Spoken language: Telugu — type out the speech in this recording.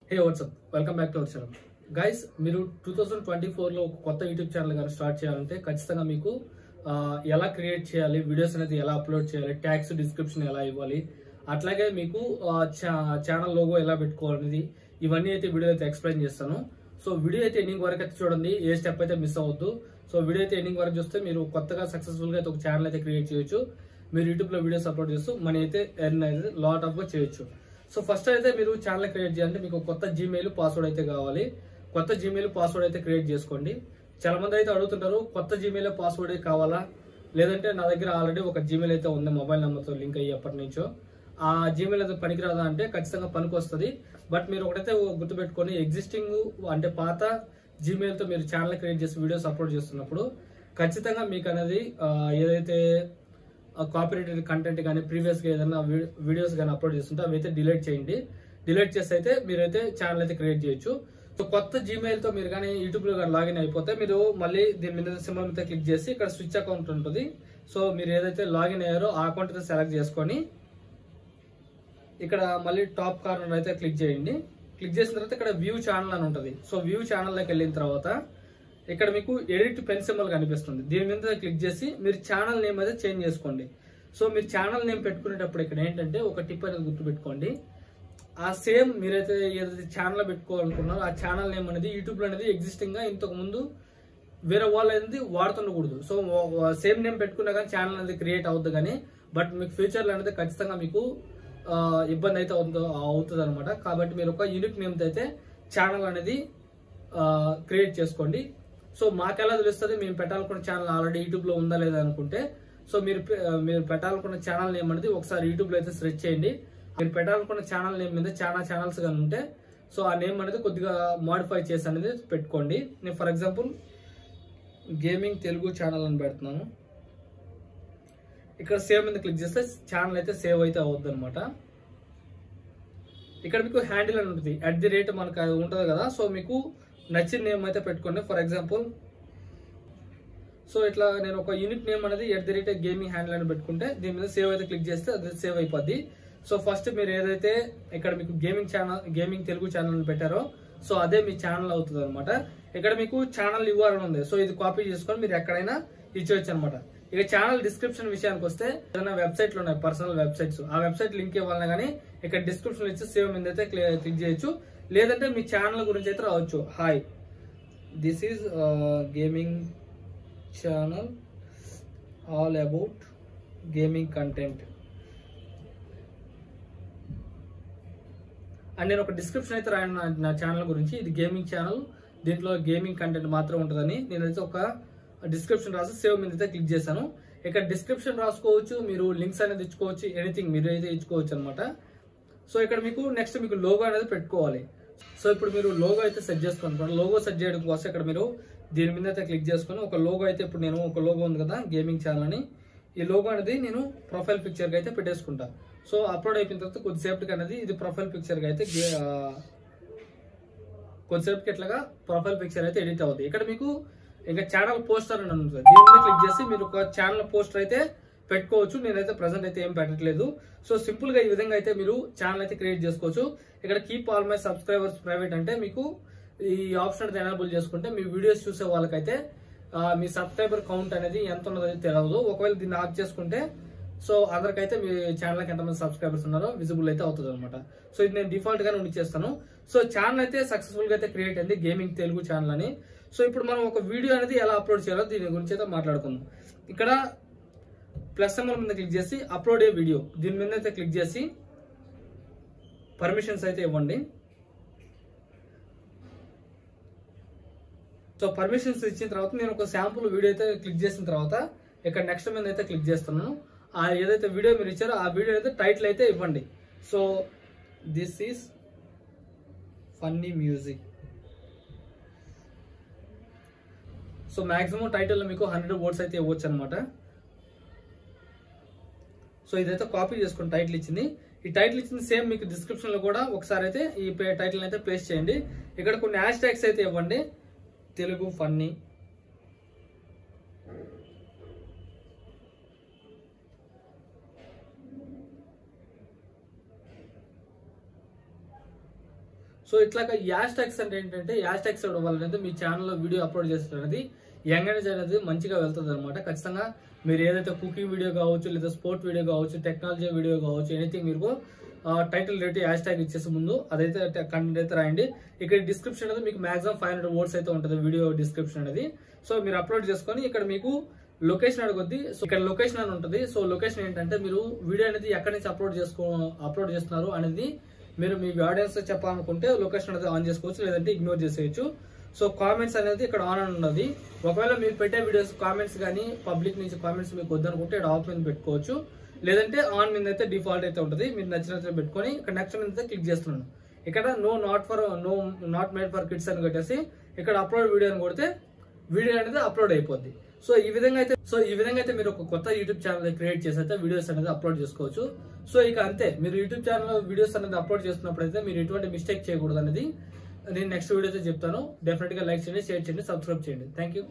Hey WhatsApp welcome back to our channel guys. మీరు 2024లో ఒక కొత్త యూట్యూబ్ ఛానల్ కానీ స్టార్ట్ చేయాలంటే ఖచ్చితంగా మీకు ఎలా క్రియేట్ చేయాలి, వీడియోస్ అనేది ఎలా అప్లోడ్ చేయాలి, ట్యాగ్స్ డిస్క్రిప్షన్ ఎలా ఇవ్వాలి, అట్లాగే మీకు ఛానల్ లోగో ఎలా పెట్టుకోవాలనేది ఇవన్నీ అయితే వీడియో అయితే ఎక్స్ప్లెయిన్ చేస్తాను. సో వీడియో అయితే ఎండింగ్ వరకు అయితే చూడండి, ఏ స్టెప్ అయితే మిస్ అవ్వద్దు. సో వీడియో అయితే ఎండింగ్ వరకు చూస్తే మీరు కొత్తగా సక్సెస్ఫుల్ గా అయితే ఒక ఛానల్ అయితే క్రియేట్ చేయొచ్చు. మీరు యూట్యూబ్ లో వీడియోస్ అప్లోడ్ చేస్తూ మనీ అయితే ఎర్న్ అయితే లాట్ ఆఫ్ గా చేయొచ్చు. సో ఫస్ట్ అయితే మీరు ఛానల్ క్రియేట్ చేయాలంటే మీకు కొత్త జీమెయిల్ పాస్వర్డ్ అయితే కావాలి. కొత్త జీమెయిల్ పాస్వర్డ్ అయితే క్రియేట్ చేసుకోండి. చాలా మంది అయితే అడుగుతుంటారు, కొత్త జీమెయిల్ పాస్వర్డ్ కావాలా, లేదంటే నా దగ్గర ఆల్రెడీ ఒక జీమెయిల్ అయితే ఉంది మొబైల్ నెంబర్తో లింక్ అయ్యి ఎప్పటి నుంచో, ఆ జీమెయిల్ అయితే పనికిరాదా అంటే ఖచ్చితంగా పనికి వస్తుంది. బట్ మీరు ఒకటైతే గుర్తుపెట్టుకొని, ఎగ్జిస్టింగ్ అంటే పాత జీమెయిల్ తో మీరు ఛానల్ క్రియేట్ చేసి వీడియోస్ అప్లోడ్ చేస్తున్నప్పుడు ఖచ్చితంగా మీకు అనేది ఏదైతే కాపీరైటెడ్ కంటెంట్ కానీ ప్రీవియస్ గా ఏదైనా వీడియోస్ కానీ అప్లోడ్ చేస్తుంటే అవి అయితే డిలీట్ చేయండి. డిలీట్ చేసి అయితే మీరైతే ఛానల్ అయితే క్రియేట్ చేయొచ్చు. సో కొత్త జీమెయిల్ తో మీరు కానీ యూట్యూబ్ లో కానీ లాగిన్ అయిపోతే మీరు మళ్ళీ దీని మీద సింబల్ మీద క్లిక్ చేసి ఇక్కడ స్విచ్ అకౌంట్ ఉంటుంది. సో మీరు ఏదైతే లాగిన్ అయ్యారో ఆ అకౌంట్ అయితే సెలెక్ట్ చేసుకొని ఇక్కడ మళ్ళీ టాప్ కార్నర్ అయితే క్లిక్ చేయండి. క్లిక్ చేసిన తర్వాత ఇక్కడ వ్యూ ఛానల్ అని ఉంటుంది. సో వ్యూ ఛానల్లోకి వెళ్ళిన తర్వాత ఇక్కడ మీకు ఎడిట్ పెన్ సింబల్ కనిపిస్తుంది. దీని మీద క్లిక్ చేసి మీరు ఛానల్ నేమ్ అయితే చేంజ్ చేసుకోండి. సో మీరు ఛానల్ నేమ్ పెట్టుకునేటప్పుడు ఇక్కడ ఏంటంటే ఒక టిప్ అనేది గుర్తుపెట్టుకోండి. ఆ సేమ్ మీరైతే ఏదైతే ఛానల్ పెట్టుకోవాలనుకున్నారో ఆ ఛానల్ నేమ్ అనేది యూట్యూబ్ లో అనేది ఎగ్జిస్టింగ్ గా ఇంతకు ముందు వేరే వాళ్ళు అనేది వాడుతుండకూడదు. సో సేమ్ నేమ్ పెట్టుకున్నా కానీ ఛానల్ అనేది క్రియేట్ అవుతుంది కానీ, బట్ మీకు ఫ్యూచర్ లో అనేది ఖచ్చితంగా మీకు ఇబ్బంది అయితే అవుతుంది అనమాట. కాబట్టి మీరు ఒక యూనిక్ నేమ్ అయితే ఛానల్ అనేది క్రియేట్ చేసుకోండి. సో మాకెలా తెలుస్తుంది మేము పెట్టాలనుకున్న ఛానల్ ఆల్రెడీ యూట్యూబ్ లో ఉందా లేదా అనుకుంటే, సో మీరు పెట్టాలనుకున్న ఛానల్ నేమ్ అనేది ఒకసారి యూట్యూబ్ లో అయితే సెర్చ్ చేయండి. మీరు పెట్టాలనుకున్న ఛానల్ నేమ్ మీద చాలా ఛానల్స్ కానీ ఉంటే సో ఆ నేమ్ అనేది కొద్దిగా మాడిఫై చేసి అనేది పెట్టుకోండి. నేను for example gaming Telugu channel అని పెడుతున్నాను. ఇక్కడ సేవ్ మీద క్లిక్ చేస్తే ఛానల్ అయితే సేవ్ అయితే అవుద్ది అనమాట. ఇక్కడ మీకు హ్యాండిల్ అని ఉంటుంది, @ మనకు అది ఉంటుంది కదా. సో మీకు నచ్చిన నేమ్ అయితే పెట్టుకోండి. ఫర్ ఎగ్జాంపుల్ సో ఇట్లా నేను ఒక యూనిక్ నేమ్ అనేది @ గేమింగ్ హ్యాండిల్ అని పెట్టుకుంటే దీని మీద సేవ్ అయితే క్లిక్ చేస్తే అది సేవ్ అయిపోద్ది. సో ఫస్ట్ మీరు ఏదైతే ఇక్కడ మీకు గేమింగ్ తెలుగు ఛానల్ పెట్టారో సో అదే మీ ఛానల్ అవుతుంది అనమాట. ఇక్కడ మీకు ఛానల్ URL ఉంది. సో ఇది కాపీ చేసుకొని మీరు ఎక్కడైనా ఇచ్చేయచ్చు అనమాట. ఇక ఛానల్ డిస్క్రిప్షన్ విషయానికి వస్తే ఏదైనా వెబ్సైట్లు ఉన్నాయి, పర్సనల్ వెబ్సైట్స్, ఆ వెబ్సైట్ లింక్ ఇవ్వాలన్నా కానీ ఇక్కడ డిస్క్రిప్షన్ ఇచ్చి సేవ్ మీద అయితే క్లిక్ చేయొచ్చు. లేదంటే మీ ఛానల్ గురించి అయితే రావచ్చు. Hi, this is gaming channel all about gaming content and నేను ఒక డిస్క్రిప్షన్ అయితే రాయను నా ఛానల్ గురించి. ఇది గేమింగ్ ఛానల్, దీంట్లో గేమింగ్ కంటెంట్ మాత్రం ఉంటుందని నేనైతే ఒక డిస్క్రిప్షన్ రాసి సేవ్ మీద అయితే క్లిక్ చేశాను. ఇక్కడ డిస్క్రిప్షన్ రాసుకోవచ్చు, మీరు లింక్స్ అనేది ఇచ్చుకోవచ్చు, ఎనీథింగ్ మీరు అయితే ఇచ్చుకోవచ్చు అనమాట. సో ఇక్కడ మీకు నెక్స్ట్ మీకు లోగో అనేది పెట్టుకోవాలి. సో ఇప్పుడు మీరు లోగో అయితే సెట్ చేసుకుంటారు. లోగో సెట్ చేయడం కోసం ఇక్కడ మీరు దీని మీద అయితే క్లిక్ చేసుకుని ఒక లోగో అయితే, ఇప్పుడు నేను ఒక లోగో ఉంది కదా గేమింగ్ ఛానల్ అని, ఈ లోగో అనేది నేను ప్రొఫైల్ పిక్చర్ గా అయితే పెట్టేసుకుంటా. సో అప్లోడ్ అయిపోయిన తర్వాత కొద్దిసేపటికి అనేది ఇది ప్రొఫైల్ పిక్చర్ గా అయితే కొద్దిసేపటికి ఇట్లాగా ప్రొఫైల్ పిక్చర్ అయితే ఎడిట్ అవుతుంది. ఇక్కడ మీకు ఇంకా ఛానల్ పోస్టర్ అని ఉంటుంది, దీని మీద క్లిక్ చేసి మీరు ఒక ఛానల్ పోస్టర్ అయితే పెట్టుకోవచ్చు. నేనైతే ప్రెసెంట్ అయితే ఏం పెట్టట్లేదు. సో సింపుల్ గా ఈ విధంగా అయితే మీరు ఛానల్ అయితే క్రియేట్ చేసుకోవచ్చు. ఇక్కడ keep all my subscribers private అంటే మీకు ఈ ఆప్షన్ అయితే ఎనేబుల్ చేసుకుంటే మీ వీడియోస్ చూసే వాళ్ళకైతే మీ సబ్స్క్రైబర్ కౌంట్ అనేది ఎంత ఉన్నదో తెలియదు. ఒకవేళ దీన్ని ఆఫ్ చేసుకుంటే సో అందరికైతే మీ ఛానల్కి ఎంతమంది సబ్స్క్రైబర్స్ ఉన్నారో విజిబుల్ అయితే అవుతుంది అనమాట. సో ఇది నేను డిఫాల్ట్ గానే ఉండిచేస్తాను. సో ఛానల్ అయితే సక్సెస్ఫుల్ గా అయితే క్రియేట్ అయింది, గేమింగ్ తెలుగు ఛానల్ అని. సో ఇప్పుడు మనం ఒక వీడియో అనేది ఎలా అప్లోడ్ చేయాలో దీని గురించి అయితే మాట్లాడుకుందాం. ఇక్కడ ప్లస్ సింబల్ మీద క్లిక్ చేసి అప్లోడ్ ఏ వీడియో, దీని మీద అయితే క్లిక్ చేసి పర్మిషన్స్ అయితే ఇవ్వండి. సో పర్మిషన్స్ ఇచ్చిన తర్వాత నేను ఒక శాంపుల్ వీడియో అయితే క్లిక్ చేసిన తర్వాత ఇక్కడ నెక్స్ట్ మీద అయితే క్లిక్ చేస్తున్నాను. ఆ ఏదైతే వీడియో మీరు ఇచ్చారో ఆ వీడియో అయితే టైటిల్ అయితే ఇవ్వండి. So this is funny music. So maximum title లో మీకు 100 వర్డ్స్ అయితే ఇవ్వచ్చు అనమాట. సో ఇదైతే కాపీ చేసుకుని టైటిల్ ఇచ్చింది. ఈ టైటిల్ ఇచ్చింది సేమ్ మీకు డిస్క్రిప్షన్ లో కూడా ఒకసారి అయితే ఈ టైటిల్ అయితే ప్లేస్ చేయండి. ఇక్కడ కొన్ని హ్యాష్ ట్యాగ్స్ అయితే ఇవ్వండి, తెలుగు ఫన్నీ, సో ఇట్లా యాష్ ట్యాగ్స్ అంటే ఏంటంటే యాష్ ట్యాగ్స్ ఇవ్వడం వల్ల మీ ఛానల్లో వీడియో అప్లోడ్ చేస్తారు అనేది ఎంగేజ్ అనేది మంచిగా వెళ్తుంది అనమాట. ఖచ్చితంగా మీరు ఏదైతే కుకింగ్ వీడియో కావచ్చు, లేదా స్పోర్ట్ వీడియో కావచ్చు, టెక్నాలజీ వీడియో కావచ్చు, ఎనీథింగ్ మీరు టైటిల్ రేట్ హ్యాష్ ట్యాగ్ ఇచ్చేసి ముందు అదైతే కంటెంట్ అయితే రాయండి. ఇక్కడ డిస్క్రిప్షన్ అనేది మీకు మాక్సిమం 500 వర్డ్స్ అయితే ఉంటుంది వీడియో డిస్క్రిప్షన్ అనేది. సో మీరు అప్లోడ్ చేసుకొని ఇక్కడ మీకు లొకేషన్ అడుగుద్ది. సో ఇక్కడ లొకేషన్ అని ఉంటుంది. సో లొకేషన్ ఏంటంటే మీరు వీడియో అనేది ఎక్కడి నుంచి అప్లోడ్ చేస్తున్నారు అనేది మీరు మీ ఆడియన్స్ చెప్పాలనుకుంటే లొకేషన్ అనేది ఆన్ చేసుకోవచ్చు, లేదంటే ఇగ్నోర్ చేసేయచ్చు. సో కామెంట్స్ అనేది ఇక్కడ ఆన్ అని ఉన్నది. ఒకవేళ మీరు పెట్టే వీడియోస్ కామెంట్స్ కానీ పబ్లిక్ నుంచి కామెంట్స్ మీకు వద్దనుకుంటే ఇక్కడ ఆఫ్ మీద పెట్టుకోవచ్చు, లేదంటే ఆన్ మీద అయితే డిఫాల్ట్ అయితే ఉంటుంది. మీరు నచ్చినట్టు పెట్టుకొని ఇక్కడ నెక్స్ట్ మీద అయితే క్లిక్ చేస్తున్నాను. ఇక్కడ నాట్ మేడ్ ఫర్ కిడ్స్ అని కొట్టేసి ఇక్కడ అప్లోడ్ వీడియో అని కొడితే వీడియో అనేది అప్లోడ్ అయిపోద్ది. సో ఈ విధంగా అయితే మీరు ఒక కొత్త యూట్యూబ్ ఛానల్ క్రియేట్ చేసి అయితే వీడియోస్ అనేది అప్లోడ్ చేసుకోవచ్చు. సో ఇక అంతే, మీరు యూట్యూబ్ ఛానల్ వీడియోస్ అనేది అప్లోడ్ చేస్తున్నప్పుడు అయితే మీరు ఎటువంటి మిస్టేక్ చేయకూడదు అనేది నేను నెక్స్ట్ వీడియోతో చెప్తాను. డెఫినెట్ గా లైక్ చేయండి, షేర్ చేయండి, సబ్స్క్రైబ్ చేయండి. Thank you.